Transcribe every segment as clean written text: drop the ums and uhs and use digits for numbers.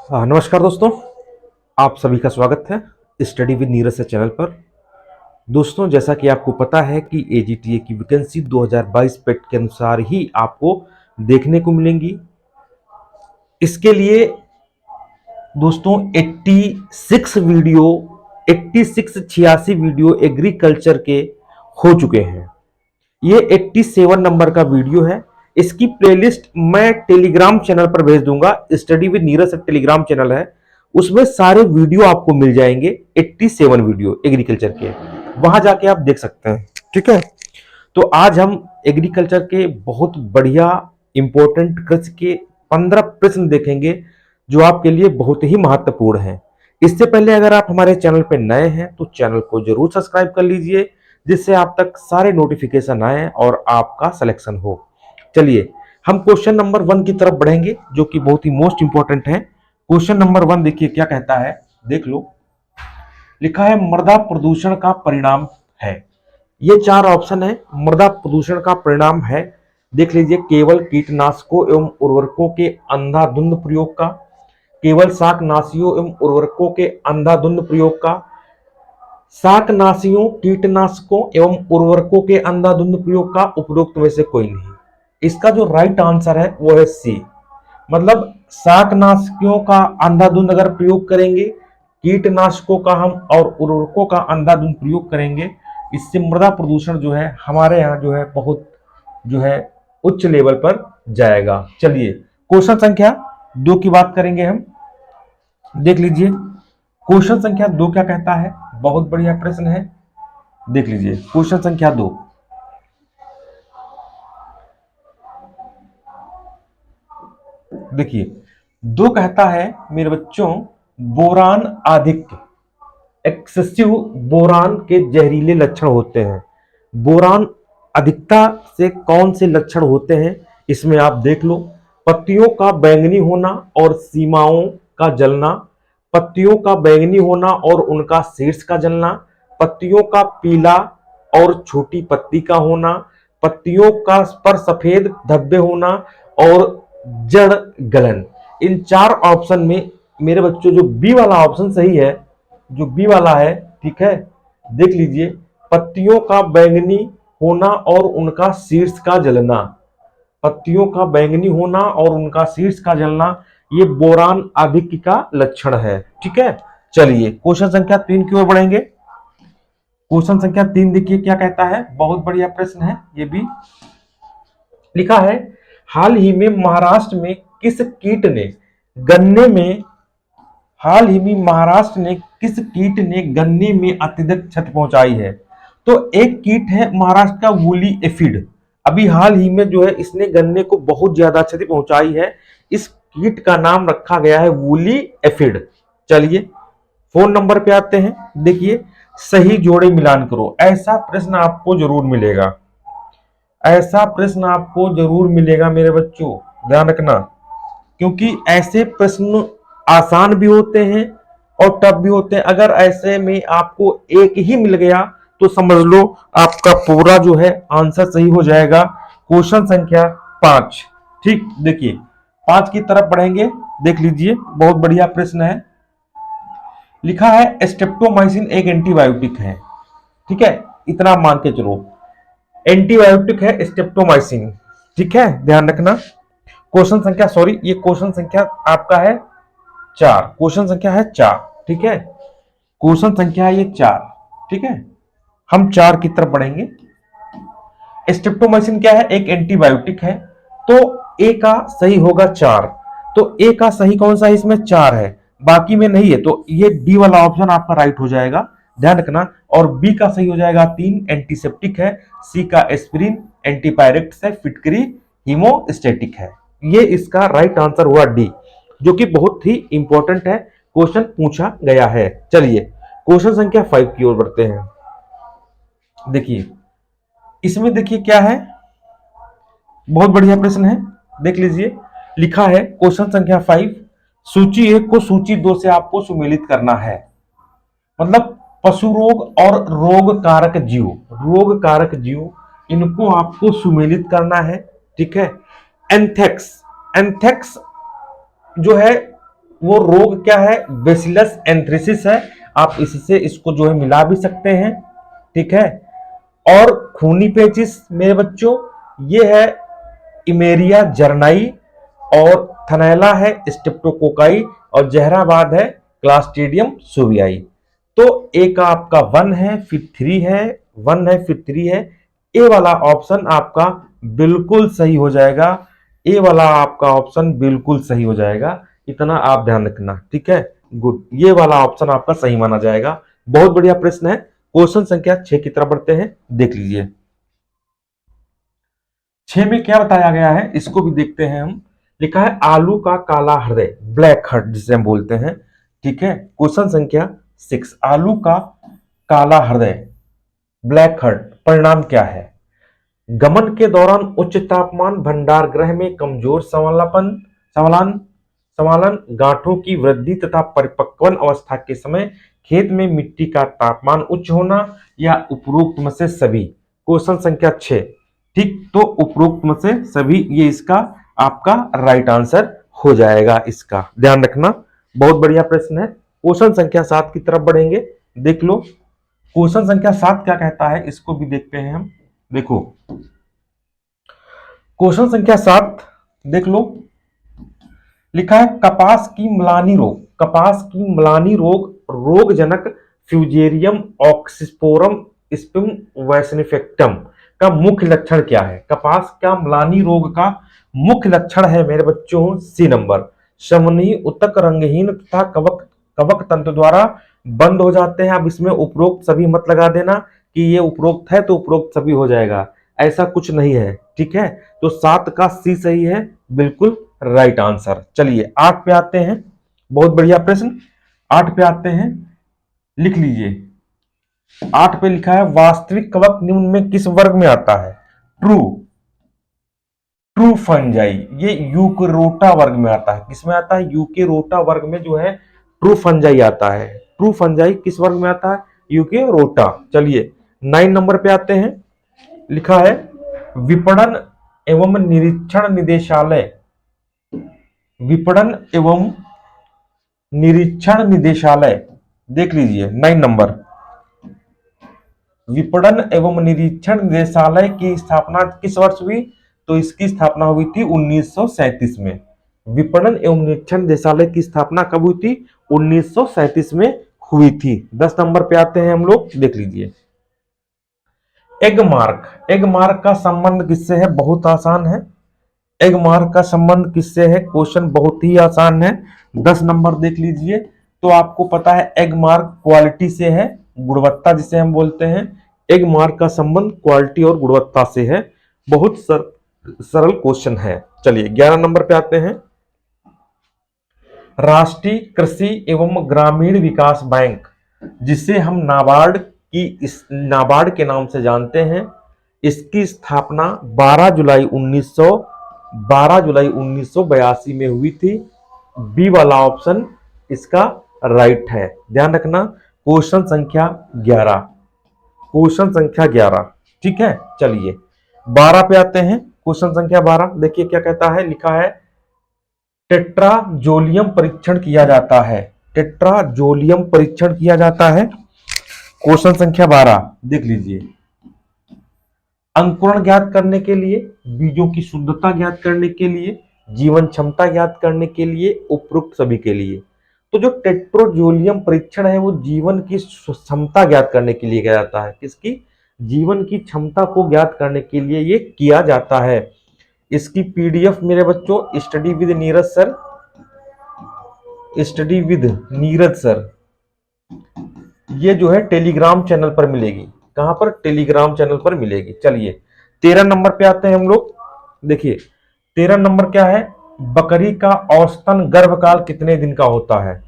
नमस्कार दोस्तों, आप सभी का स्वागत है स्टडी विद नीरज से चैनल पर। दोस्तों, जैसा कि आपको पता है कि एजीटीए की वैकेंसी 2022 पेट के अनुसार ही आपको देखने को मिलेंगी। इसके लिए दोस्तों 86 वीडियो एग्रीकल्चर के हो चुके हैं। ये 87 नंबर का वीडियो है। इसकी प्लेलिस्ट मैं टेलीग्राम चैनल पर भेज दूंगा। स्टडी विद नीरज एक टेलीग्राम चैनल है, उसमें सारे वीडियो आपको मिल जाएंगे। 87 वीडियो एग्रीकल्चर के, वहां जाके आप देख सकते हैं। ठीक है, तो आज हम एग्रीकल्चर के बहुत बढ़िया इंपॉर्टेंट कृषि के 15 प्रश्न देखेंगे जो आपके लिए बहुत ही महत्वपूर्ण है। इससे पहले अगर आप हमारे चैनल पर नए हैं तो चैनल को जरूर सब्सक्राइब कर लीजिए, जिससे आप तक सारे नोटिफिकेशन आए और आपका सिलेक्शन हो। चलिए हम क्वेश्चन नंबर 1 की तरफ बढ़ेंगे, जो कि बहुत ही मोस्ट इंपॉर्टेंट है। क्वेश्चन नंबर 1 देखिए क्या कहता है, देख लो। लिखा है मृदा प्रदूषण का परिणाम है। ये 4 ऑप्शन है। मृदा प्रदूषण का परिणाम है, देख लीजिए, केवल कीटनाशकों एवं उर्वरकों के अंधाधुंध प्रयोग का, केवल शाकनाशियों एवं उर्वरकों के अंधाधुंध प्रयोग का, शाकनाशियों, कीटनाशकों एवं उर्वरकों के अंधाधुंध प्रयोग का, उपरोक्त में से कोई नहीं। इसका जो राइट आंसर है वो है सी। मतलब शाकनाशियों का अंधाधुंध अगर प्रयोग करेंगे, कीटनाशकों का हम और उर्वरकों का अंधाधुंध प्रयोग करेंगे, इससे मृदा प्रदूषण जो है हमारे यहाँ जो है बहुत जो है उच्च लेवल पर जाएगा। चलिए क्वेश्चन संख्या 2 की बात करेंगे हम। देख लीजिए क्वेश्चन संख्या 2 क्या कहता है, बहुत बढ़िया प्रश्न है। देख लीजिए क्वेश्चन संख्या 2। देखिए 2 कहता है मेरे बच्चों, बोरान आधिक्य, एक्सेसिव बोरान के जहरीले लक्षण होते हैं। बोरान अधिकता से कौन से लक्षण होते हैं, इसमें आप देख लो। पत्तियों का बैंगनी होना और सीमाओं का जलना, पत्तियों का बैंगनी होना और उनका शीर्ष का जलना, पत्तियों का पीला और छोटी पत्ती का होना, पत्तियों का पर सफेद धब्बे होना और जड़ गलन। इन 4 ऑप्शन में मेरे बच्चों जो बी वाला ऑप्शन सही है, जो बी वाला है, ठीक है, देख लीजिए, पत्तियों का बैंगनी होना और उनका शीर्ष का जलना, पत्तियों का बैंगनी होना और उनका शीर्ष का जलना, ये बोरान आधिक्य का लक्षण है। ठीक है, चलिए क्वेश्चन संख्या 3 की ओर बढ़ेंगे। क्वेश्चन संख्या 3 देखिए क्या कहता है, बहुत बढ़िया प्रश्न है ये भी। लिखा है हाल ही में महाराष्ट्र में किस कीट ने गन्ने में हाल ही में महाराष्ट्र ने किस कीट ने गन्ने में अत्यधिक क्षति पहुंचाई है। तो एक कीट है महाराष्ट्र का वूली एफिड। अभी हाल ही में जो है इसने गन्ने को बहुत ज्यादा क्षति पहुंचाई है। इस कीट का नाम रखा गया है वूली एफिड। चलिए फोन नंबर पे आते हैं। देखिए सही जोड़े मिलान करो, ऐसा प्रश्न आपको जरूर मिलेगा, ऐसा प्रश्न आपको जरूर मिलेगा मेरे बच्चों, ध्यान रखना, क्योंकि ऐसे प्रश्न आसान भी होते हैं और टफ भी होते हैं। अगर ऐसे में आपको एक ही मिल गया तो समझ लो आपका पूरा जो है आंसर सही हो जाएगा। क्वेश्चन संख्या 5। ठीक, देखिए 5 की तरफ बढ़ेंगे। देख लीजिए बहुत बढ़िया प्रश्न है। लिखा है स्ट्रेप्टोमाइसिन एक एंटीबायोटिक है। ठीक है, इतना मान के चलो, एंटीबायोटिक है स्ट्रेप्टोमाइसिन। ठीक है, ध्यान रखना। क्वेश्चन संख्या, सॉरी, ये क्वेश्चन संख्या आपका है 4। क्वेश्चन संख्या है 4। ठीक है, क्वेश्चन संख्या है ये 4। ठीक है, हम 4 की तरफ बढ़ेंगे। स्ट्रेप्टोमाइसिन क्या है, एक एंटीबायोटिक है। तो ए का सही होगा 4। तो ए का सही कौन सा है, इसमें 4 है, बाकी में नहीं है। तो ये डी वाला ऑप्शन आपका राइट हो जाएगा, ध्यान रखना। और बी का सही हो जाएगा 3, एंटीसेप्टिक है। सी का एस्पिरिन, एंटीपायरेटिक्स है। फिटकरी हीमोस्टेटिक है। ये इसका राइट आंसर हुआ डी, जो कि बहुत ही इंपॉर्टेंट है, क्वेश्चन पूछा गया है। चलिए क्वेश्चन संख्या 5 की ओर बढ़ते हैं। देखिए इसमें देखिए क्या है, बहुत बढ़िया प्रश्न है, देख लीजिए। लिखा है क्वेश्चन संख्या 5, सूची 1 को सूची 2 से आपको सुमेलित करना है। मतलब पशु रोग और रोग कारक जीव, रोग कारक जीव, इनको आपको सुमेलित करना है। ठीक है, एंथ्रेक्स, एंथ्रेक्स जो है वो रोग क्या है, बेसिलस एंथ्रेसिस है। आप इससे इसको जो है मिला भी सकते हैं, ठीक है। और खूनी पेचिश मेरे बच्चों, ये है इमेरिया जर्नाई, और थनैला है स्टेप्टोकोकाई, और जहराबाद है क्लास्ट्रीडियम सोवियाई। तो ए का आपका 1 है, फिर 3 है, 1 है फिर 3 है। ए वाला ऑप्शन आपका बिल्कुल सही हो जाएगा। ए वाला आपका ऑप्शन बिल्कुल सही हो जाएगा, इतना आप ध्यान रखना, ठीक है। गुड, ये वाला ऑप्शन आपका सही माना जाएगा। बहुत बढ़िया प्रश्न है। क्वेश्चन संख्या 6 की तरफ बढ़ते हैं, देख लीजिए। 6 में क्या बताया गया है इसको भी देखते हैं हम। लिखा है आलू का काला हृदय, ब्लैक हार्ट जिसे हम बोलते हैं, ठीक है। क्वेश्चन संख्या 6, आलू का काला हृदय, ब्लैक हार्ट, परिणाम क्या है? गमन के दौरान उच्च तापमान, भंडार गृह में कमजोर संवालापन संवालन संवालन, गांठों की वृद्धि तथा परिपक्वन अवस्था के समय खेत में मिट्टी का तापमान उच्च होना, या उपरोक्त में से सभी। क्वेश्चन संख्या 6, ठीक, तो उपरोक्त में से सभी, ये इसका आपका राइट आंसर हो जाएगा। इसका ध्यान रखना, बहुत बढ़िया प्रश्न है। क्वेश्चन संख्या 7 की तरफ बढ़ेंगे, देख लो। क्वेश्चन संख्या 7 क्या कहता है इसको भी देखते हैं हम। देखो क्वेश्चन संख्या 7 देख लो। लिखा है कपास की म्लानी रोग, कपास की म्लानी रोग रोगजनक फ्यूजेरियम ऑक्सीस्पोरम स्पिम वैसनिफेक्टम का मुख्य लक्षण क्या है? कपास का म्लानी रोग का मुख्य लक्षण है मेरे बच्चों, सी नंबर, शमनी उतक रंगहीन तथा कवक कवक तंत्र द्वारा बंद हो जाते हैं। अब इसमें उपरोक्त सभी मत लगा देना कि ये उपरोक्त है तो उपरोक्त सभी हो जाएगा, ऐसा कुछ नहीं है, ठीक है। तो 7 का सी सही है, बिल्कुल राइट आंसर। चलिए 8 पे आते हैं, बहुत बढ़िया प्रश्न। 8 पे आते हैं, लिख लीजिए। 8 पे लिखा है वास्तविक कवक निम्न में किस वर्ग में आता है? ट्रू ट्रू फंजाई, ये यूकेरोटा वर्ग में आता है। किसमें आता है? यूकेरोटा वर्ग में जो है ट्रू फंजाई आता है। ट्रू फंजाई किस वर्ग में आता है? यूकेरोटा। चलिए 9 नंबर पे आते हैं, लिखा है विपणन एवं निरीक्षण निदेशालय, विपणन एवं निरीक्षण निदेशालय, देख लीजिए 9 नंबर। विपणन एवं निरीक्षण निदेशालय की स्थापना किस वर्ष हुई? तो इसकी स्थापना हुई थी 1937 में। विपणन एवं निरीक्षण निदेशालय की स्थापना कब हुई थी? 1937 में हुई थी। 10 नंबर पे आते हैं हम लोग, देख लीजिए। एग मार्क, एग मार्क का संबंध किससे है? बहुत आसान है। एग मार्क का संबंध किससे है? क्वेश्चन बहुत ही आसान है। 10 नंबर देख लीजिए। तो आपको पता है एग मार्क क्वालिटी से है, गुणवत्ता जिसे हम बोलते हैं। एग मार्क का संबंध क्वालिटी और गुणवत्ता से है। बहुत सरल क्वेश्चन है। चलिए 11 नंबर पे आते हैं। राष्ट्रीय कृषि एवं ग्रामीण विकास बैंक, जिसे हम नाबार्ड की इस नाबार्ड के नाम से जानते हैं, इसकी स्थापना 12 जुलाई 1982 में हुई थी। बी वाला ऑप्शन इसका राइट है, ध्यान रखना। क्वेश्चन संख्या 11, क्वेश्चन संख्या 11, ठीक है। चलिए 12 पे आते हैं। क्वेश्चन संख्या 12 देखिए क्या कहता है, लिखा है टेट्राजोलियम परीक्षण किया जाता है, टेट्राजोलियम परीक्षण किया जाता है। क्वेश्चन संख्या 12 देख लीजिए। अंकुरण ज्ञात करने के लिए, बीजों की शुद्धता ज्ञात करने के लिए, जीवन क्षमता ज्ञात करने के लिए, उपरोक्त सभी के लिए। तो जो टेट्रोजोलियम परीक्षण है वो जीवन की क्षमता ज्ञात करने के लिए किया जाता है। किसकी? जीवन की क्षमता को ज्ञात करने के लिए ये किया जाता है। इसकी पीडीएफ मेरे बच्चों study with Neeraj sir, study with Neeraj sir, ये जो है टेलीग्राम चैनल पर मिलेगी। कहां पर? टेलीग्राम चैनल पर मिलेगी। चलिए 13 नंबर पे आते हैं हम लोग। देखिए 13 नंबर क्या है, बकरी का औसतन गर्भकाल कितने दिन का होता है?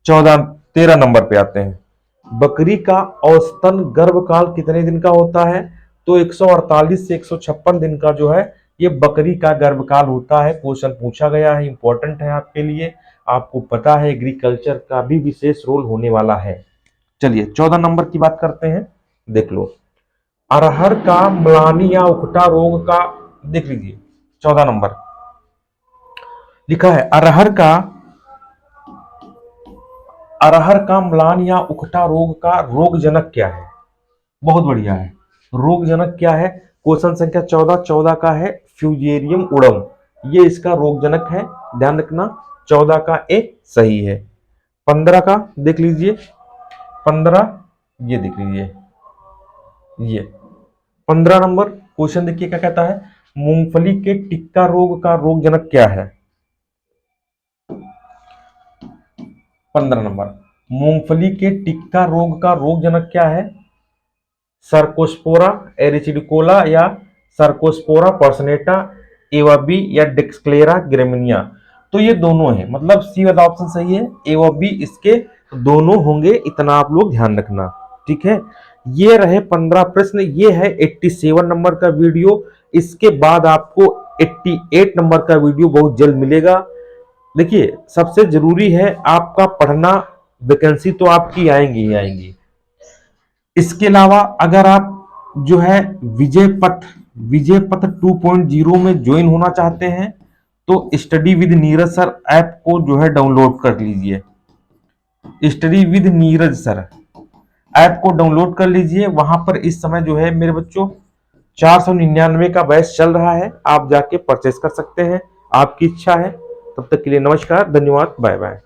13 नंबर पे आते हैं। बकरी का औसतन गर्भकाल कितने दिन का होता है? तो 148 से 156 दिन का जो है ये बकरी का गर्भकाल होता है। क्वेश्चन पूछा गया है, इंपॉर्टेंट है आपके लिए। आपको पता है एग्रीकल्चर का भी विशेष रोल होने वाला है। चलिए 14 नंबर की बात करते हैं, देख लो। अरहर का म्लानी या उकटा रोग का, देख लीजिए 14 नंबर लिखा है अरहर का म्लान या उकठा रोग का रोगजनक क्या है? बहुत बढ़िया है। रोगजनक क्या है? क्वेश्चन संख्या 14 का है फ्यूजेरियम उड़म, ये इसका रोगजनक है, ध्यान रखना। 14 का ए सही है। 15 का देख लीजिए, 15 ये देख लीजिए, ये 15 नंबर क्वेश्चन देखिए क्या कहता है, मूंगफली के टिक्का रोग का रोगजनक क्या है? 15 नंबर, मूंगफली के टिक्का रोग का रोगजनक क्या है? सर्कोस्पोरा एरिचिडिकोला या सर्कोस्पोरा पर्सनेटा एवा बी या डिस्क्लेरा ग्रेमिनिया। तो ये दोनों है, मतलब सी वाला ऑप्शन सही है, ए व बी इसके दोनों होंगे, इतना आप लोग ध्यान रखना। ठीक है, ये रहे 15 प्रश्न, ये है 87 नंबर का वीडियो। इसके बाद आपको 88 नंबर का वीडियो बहुत जल्द मिलेगा। देखिए सबसे जरूरी है आपका पढ़ना, वैकेंसी तो आपकी आएंगी ही आएंगी। इसके अलावा अगर आप जो है विजय पथ 2.0 में ज्वाइन होना चाहते हैं तो study with Neeraj sir app को जो है डाउनलोड कर लीजिए। Study with Neeraj sir app को डाउनलोड कर लीजिए। वहां पर इस समय जो है मेरे बच्चों 499 का बैच चल रहा है, आप जाके परचेस कर सकते हैं, आपकी इच्छा है। तब तक के लिए नमस्कार, धन्यवाद, बाय बाय।